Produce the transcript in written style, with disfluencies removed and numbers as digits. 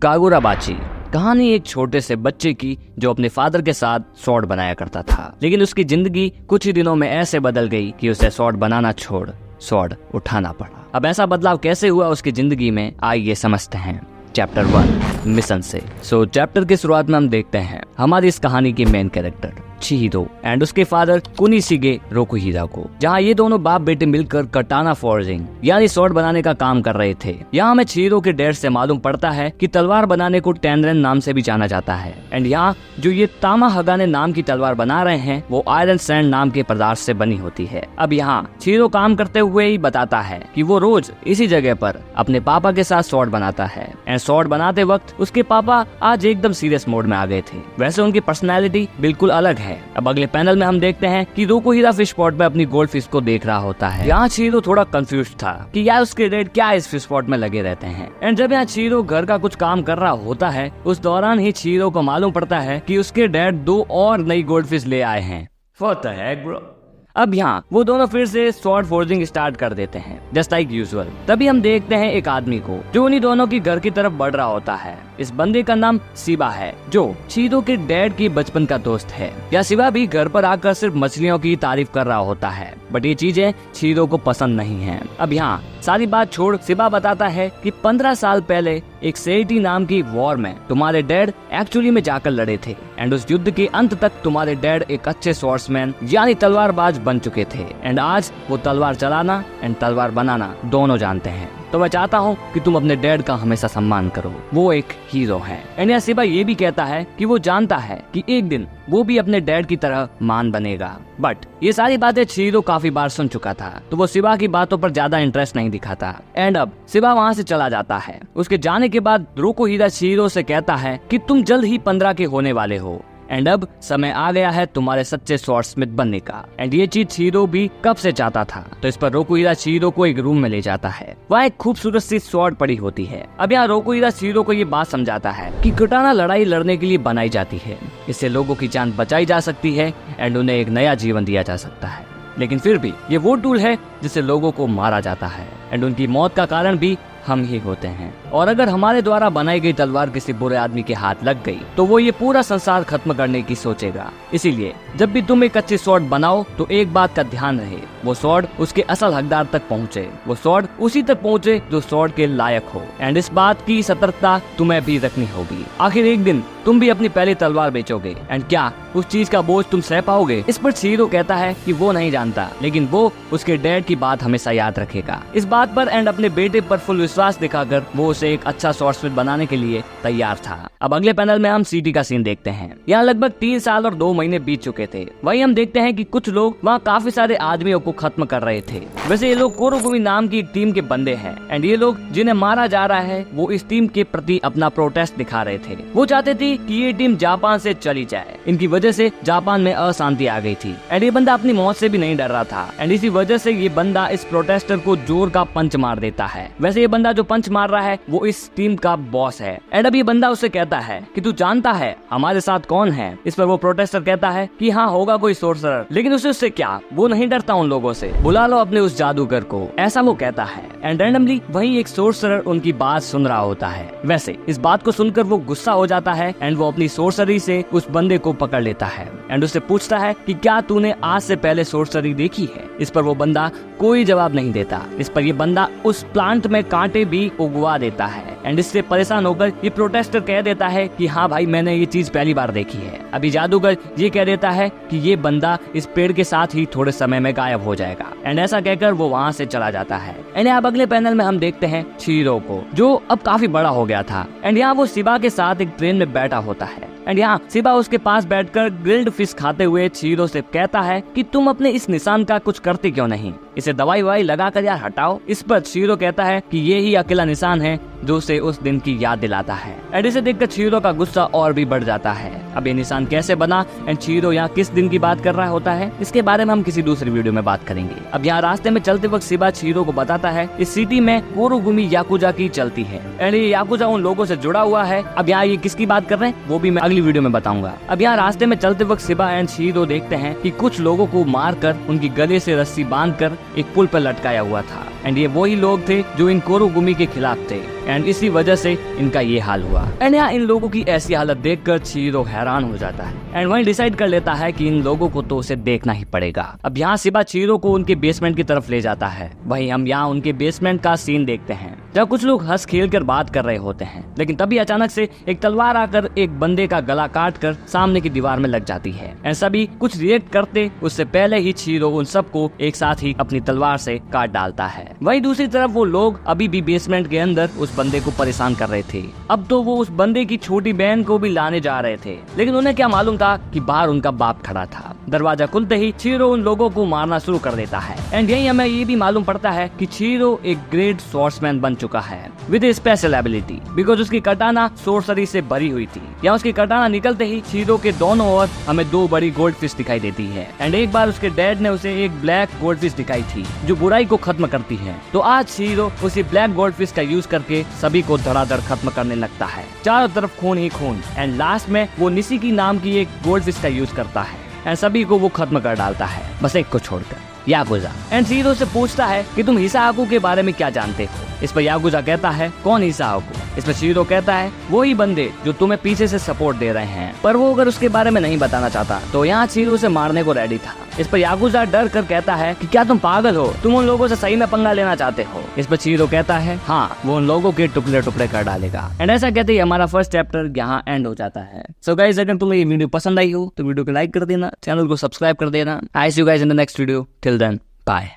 कागुराबाची। कहानी एक छोटे से बच्चे की जो अपने फादर के साथ स्वॉर्ड बनाया करता था, लेकिन उसकी जिंदगी कुछ ही दिनों में ऐसे बदल गई कि उसे स्वॉर्ड बनाना छोड़ स्वॉर्ड उठाना पड़ा। अब ऐसा बदलाव कैसे हुआ उसकी जिंदगी में, आइए समझते हैं चैप्टर 1 मिशन से। चैप्टर की शुरुआत में हम देखते हैं हमारी इस कहानी के मेन कैरेक्टर चिहिरो एंड उसके फादर कुनिशिगे रोकुहिरा को, जहाँ ये दोनों बाप बेटे मिलकर कटाना फोर्जिंग यानी स्वॉर्ड बनाने का काम कर रहे थे। यहाँ हमें चिहिरो के डैड से मालूम पड़ता है कि तलवार बनाने को टेनरेन नाम से भी जाना जाता है एंड यहाँ जो ये तामा हगाने नाम की तलवार बना रहे हैं वो आयरन सैंड नाम के पदार्थ से बनी होती है। अब यहाँ चिहिरो काम करते हुए ही बताता है कि वो रोज इसी जगह पर अपने पापा के साथ स्वॉर्ड बनाता है एंड स्वॉर्ड बनाते वक्त उसके पापा आज एकदम सीरियस मोड में आ गए थे। वैसे उनकी पर्सनैलिटी बिल्कुल अलग है। अब अगले पैनल में हम देखते हैं कि रोकुहिरा फिश पॉट में अपनी गोल्ड फिश को देख रहा होता है। यहाँ चिहिरो थोड़ा कंफ्यूज था कि यार उसके डैड क्या इस फिश पॉट में लगे रहते हैं एंड जब यहाँ चिहिरो घर का कुछ काम कर रहा होता है उस दौरान ही चिहिरो को मालूम पड़ता है कि उसके डैड 2 और नई गोल्ड फिश ले आए हैं। What the heck, bro? अब यहाँ वो दोनों फिर से स्वॉर्ड फोर्जिंग स्टार्ट कर देते हैं जस्ट लाइक यूजुअल। तभी हम देखते हैं एक आदमी को जो उन्हीं दोनों की घर की तरफ बढ़ रहा होता है। इस बंदे का नाम शिबा है जो चिहिरो के डैड की बचपन का दोस्त है। या शिबा भी घर पर आकर सिर्फ मछलियों की तारीफ कर रहा होता है, बट ये चीजें चिहिरो को पसंद नहीं है। अब यहाँ सारी बात छोड़ शिबा बताता है कि 15 साल पहले एक सेटी नाम की वॉर में तुम्हारे डैड एक्चुअली में जाकर लड़े थे एंड उस युद्ध के अंत तक तुम्हारे डैड एक अच्छे स्वॉर्ड्समैन यानी तलवारबाज बन चुके थे एंड आज वो तलवार चलाना एंड तलवार बनाना दोनों जानते हैं। तो मैं चाहता हूँ कि तुम अपने डैड का हमेशा सम्मान करो, वो एक हीरो है। एंड यहाँ शिबा ये भी कहता है कि वो जानता है कि एक दिन वो भी अपने डैड की तरह मान बनेगा। बट ये सारी बातें चिहिरो काफी बार सुन चुका था तो वो शिबा की बातों पर ज्यादा इंटरेस्ट नहीं दिखाता एंड अब शिबा वहाँ से चला जाता है। उसके जाने के बाद रोकुहिरा चिहिरो से कहता है कि तुम जल्द ही 15 के होने वाले हो एंड अब समय आ गया है तुम्हारे सच्चे स्वॉर्डस्मिथ बनने का। एंड ये चीज चिहिरो भी कब से चाहता था। तो इस पर रोकुहिरा चिहिरो को एक रूम में ले जाता है। वहाँ एक खूबसूरत सी स्वॉर्ड पड़ी होती है। अब यहाँ रोकुहिरा चिहिरो को ये बात समझाता है कि कटाना लड़ाई लड़ने के लिए बनाई जाती है, इससे लोगों की जान बचाई जा सकती है एंड उन्हें एक नया जीवन दिया जा सकता है। लेकिन फिर भी ये वो टूल है जिससे लोगों को मारा जाता है एंड उनकी मौत का कारण भी हम ही होते हैं। और अगर हमारे द्वारा बनाई गई तलवार किसी बुरे आदमी के हाथ लग गई तो वो ये पूरा संसार खत्म करने की सोचेगा। इसीलिए जब भी तुम एक अच्छी स्वॉर्ड बनाओ तो एक बात का ध्यान रहे, वो स्वॉर्ड उसके असल हकदार तक पहुँचे, वो स्वॉर्ड उसी तक पहुँचे जो स्वॉर्ड के लायक हो एंड इस बात की सतर्कता तुम्हें भी रखनी होगी। आखिर एक दिन तुम भी अपनी पहली तलवार बेचोगे एंड क्या उस चीज का बोझ तुम सह पाओगे? इस पर चिहिरो कहता है कि वो नहीं जानता, लेकिन वो उसके डैड की बात हमेशा याद रखेगा। इस बात पर एंड अपने बेटे पर फुल विश्वास दिखाकर वो उसे एक अच्छा स्वॉर्डस्मिथ बनाने के लिए तैयार था। अब अगले पैनल में हम सिटी का सीन देखते हैं। यहाँ लगभग 3 साल और 2 महीने बीत चुके थे। वहीं हम देखते हैं कि कुछ लोग वहाँ काफी सारे आदमियों को खत्म कर रहे थे। वैसे ये लोग कोरोगुमी नाम की टीम के बंदे हैं एंड ये लोग जिन्हें मारा जा रहा है वो इस टीम के प्रति अपना प्रोटेस्ट दिखा रहे थे। वो चाहते थे कि ये टीम जापान से चली जाए। इनकी वजह से जापान में अशांति आ गई थी एंड ये बंदा अपनी मौत से भी नहीं डर रहा था एंड इसी वजह से ये बंदा इस प्रोटेस्टर को जोर का पंच मार देता है। वैसे ये बंदा जो पंच मार रहा है वो इस टीम का बॉस है एंड अब ये बंदा उसे कहता है कि तू जानता है हमारे साथ कौन है? इस पर वो प्रोटेस्टर कहता है कि हाँ होगा कोई सोर्सरर, लेकिन उससे क्या, वो नहीं डरता उन लोगों से, बुला लो अपने उस जादूगर को, ऐसा वो कहता है। एंड रैंडमली वहीं एक सोर्सरर उनकी बात सुन रहा होता है। वैसे इस बात को सुनकर वो गुस्सा हो जाता है एंड वो अपनी सोर्सरी से उस बंदे को पकड़ लेता है एंड उससे पूछता है कि क्या तूने आज से पहले सोर्सरी देखी है? इस पर वो बंदा कोई जवाब नहीं देता। इस पर ये बंदा उस प्लांट में कांटे भी उगवा देता है एंड इससे परेशान होकर ये प्रोटेस्टर कह देता है कि हाँ भाई मैंने ये चीज पहली बार देखी है। अभी जादूगर ये कह देता है कि ये बंदा इस पेड़ के साथ ही थोड़े समय में गायब हो जाएगा एंड ऐसा कहकर वो वहाँ से चला जाता है। एंड अब अगले पैनल में हम देखते हैं चिहिरो को जो अब काफी बड़ा हो गया था एंड यहाँ वो शिबा के साथ एक ट्रेन में बैठा होता है एंड यहाँ शिबा उसके पास बैठकर ग्रिल्ड फिश खाते हुए चिहिरो से कहता है कि तुम अपने इस निशान का कुछ करते क्यों नहीं, इसे दवाई ववाई लगा कर यार हटाओ। इस पर चिहिरो कहता है कि ये ही अकेला निशान है जो उसे उस दिन की याद दिलाता है एंड इसे देखकर चिहिरो का गुस्सा और भी बढ़ जाता है। अब ये निशान कैसे बना एंड चिहिरो यहाँ किस दिन की बात कर रहा होता है इसके बारे में हम किसी दूसरी वीडियो में बात करेंगे। अब यहाँ रास्ते में चलते वक्त शिबा चिहिरो को बताता है इस सिटी में कोरोगुमी याकुजा की चलती है एंड ये याकुजा उन लोगों से जुड़ा हुआ है। अब यहाँ ये किसकी बात कर रहे हैं वो भी मैं अगली वीडियो में बताऊंगा। अब यहाँ रास्ते में चलते वक्त शिबा एंड चिहिरो देखते हैं कि कुछ लोगों को मारकर उनकी गले से रस्सी बांधकर एक पुल पर लटकाया हुआ था एंड ये वही लोग थे जो इन कोरोगुमी के खिलाफ थे एंड इसी वजह से इनका ये हाल हुआ। एंड यहाँ इन लोगों की ऐसी हालत देखकर चिहिरो हैरान हो जाता है एंड वहीं डिसाइड कर लेता है कि इन लोगों को तो उसे देखना ही पड़ेगा। अब यहाँ शिबा चिहिरो को उनके बेसमेंट की तरफ ले जाता है। वहीं हम यहाँ उनके बेसमेंट का सीन देखते हैं जब कुछ लोग हंस खेल कर बात कर रहे होते हैं, लेकिन तभी अचानक से एक तलवार आकर एक बंदे का गला काट कर सामने की दीवार में लग जाती है एंड सभी कुछ रिएक्ट करते उससे पहले ही चिहिरो उन सबको एक साथ ही अपनी तलवार से काट डालता है। वहीं दूसरी तरफ वो लोग अभी भी बेसमेंट के अंदर उस बंदे को परेशान कर रहे थे। अब तो वो उस बंदे की छोटी बहन को भी लाने जा रहे थे, लेकिन उन्हें क्या मालूम था कि बाहर उनका बाप खड़ा था। दरवाजा खुलते ही चिहिरो उन लोगों को मारना शुरू कर देता है एंड यही हमें ये भी मालूम पड़ता है कि चिहिरो एक ग्रेट स्वॉर्ड्समैन बन चुका है विद स्पेशल एबिलिटी, बिकॉज उसकी कटाना सोर्सरी से भरी हुई थी। यहाँ उसकी कटाना निकलते ही चिहिरो के दोनों ओर हमें 2 बड़ी गोल्ड फिश दिखाई देती है एंड एक बार उसके डैड ने उसे एक ब्लैक गोल्ड फिश दिखाई थी जो बुराई को खत्म करती है। तो आज चिहिरो उसी ब्लैक गोल्ड फिश का यूज करके सभी को धड़ाधड़ खत्म करने लगता है। चारों तरफ खून ही खून एंड लास्ट में वो निशिकी नाम की एक गोल्ड फिश का यूज करता है एंड सभी को वो खत्म कर डालता है, बस एक को छोड़कर, याकुजा। एंड चिहिरो से पूछता है कि तुम हिसाको के बारे में क्या जानते हो। इस पर याकुजा कहता है कौन हिसाको। इस पर चिहिरो कहता है वही बंदे जो तुम्हें पीछे से सपोर्ट दे रहे हैं, पर वो अगर उसके बारे में नहीं बताना चाहता तो यहाँ चिहिरो से मारने को रेडी था। इस पर याकुजा डर कर कहता है कि क्या तुम पागल हो, तुम उन लोगों से सही में पंगा लेना चाहते हो। इस पर चिहिरो कहता है हाँ, वो उन लोगों के टुकड़े टुकड़े कर डालेगा। एंड ऐसा कहते ही हमारा फर्स्ट चैप्टर यहाँ एंड हो जाता है। सो गाइस, अगर तुम्हें ये वीडियो पसंद आई हो तो वीडियो को लाइक कर देना, चैनल को सब्सक्राइब कर देना। I see you guys in the next video. Till then, bye.